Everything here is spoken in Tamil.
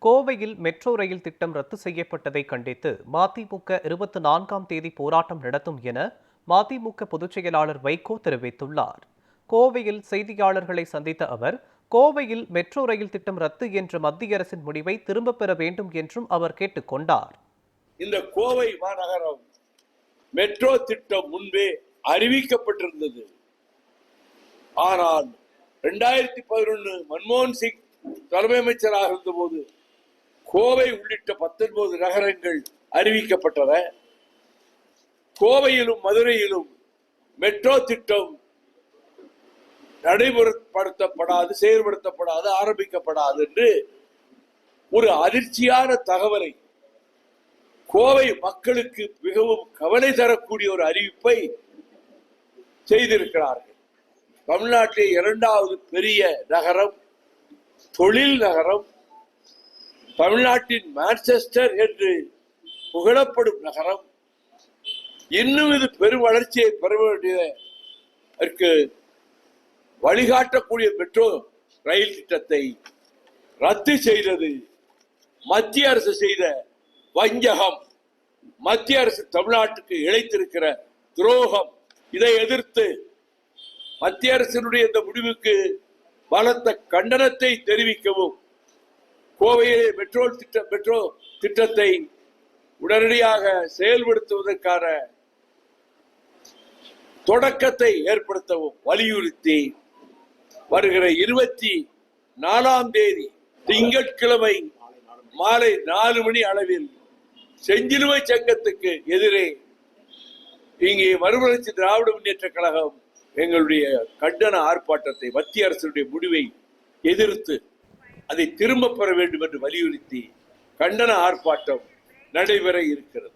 கோவையில் மெட்ரோ ரயில் திட்டம் ரத்து செய்யப்பட்டதை கண்டித்து மதிமுக 24ஆம் தேதி போராட்டம் நடத்தும் என மதிமுக பொதுச் செயலாளர் வைகோ தெரிவித்துள்ளார். கோவையில் செய்தியாளர்களை சந்தித்த அவர், கோவையில் மெட்ரோ ரயில் திட்டம் ரத்து என்ற மத்திய அரசின் முடிவை திரும்பப் பெற வேண்டும் என்றும் அவர் கேட்டுக் கொண்டார். இந்த கோவை மாநகரம் மெட்ரோ திட்டம் முன்பே அறிவிக்கப்பட்டிருந்தது. ஆனால் 2011 மன்மோகன் சிங் தலைமை அமைச்சராக இருந்தபோது கோவை உள்ளிட்ட 19 நகரங்கள் அறிவிக்கப்பட்டன. கோவையிலும் மதுரையிலும் மெட்ரோ திட்டம் நடைமுறைப்படுத்தப்படாது, செயல்படுத்தப்படாது, ஆரம்பிக்கப்படாது என்று ஒரு அதிர்ச்சியான தகவலை, கோவை மக்களுக்கு மிகவும் கவலை தரக்கூடிய ஒரு அறிவிப்பை செய்திருக்கிறார்கள். தமிழ்நாட்டில் 2வது பெரிய நகரம், தொழில் நகரம், தமிழ்நாட்டின் மான்செஸ்டர் என்று புகழப்படும் நகரம், இன்னும் இது பெரும் வளர்ச்சியை பெற வேண்டியதற்கு வழிகாட்டக்கூடிய மெட்ரோ ரயில் திட்டத்தை ரத்து செய்தது மத்திய அரசு செய்த வஞ்சகம், மத்திய அரசு தமிழ்நாட்டுக்கு இழைத்திருக்கிற துரோகம். இதை எதிர்த்து மத்திய அரசினுடைய இந்த முடிவுக்கு பலத்த கண்டனத்தை தெரிவிக்கவும், கோவையிலே மெட்ரோ திட்டத்தை உடனடியாக செயல்படுத்துவதற்கான தொடக்கத்தை ஏற்படுத்தவும் வலியுறுத்தி வருகிற 24ஆம் தேதி திங்கட்கிழமை மாலை 4 மணி அளவில் செஞ்சிலுவை சங்கத்துக்கு எதிரே இங்கே மறுமலர்ச்சி திராவிட முன்னேற்ற கழகம் எங்களுடைய கண்டன ஆர்ப்பாட்டத்தை, மத்திய அரசுடைய முடிவை எதிர்த்து அதை திரும்ப பெற வேண்டும் என்று வலியுறுத்தி கண்டன ஆர்ப்பாட்டம் நடைபெற இருக்கிறது.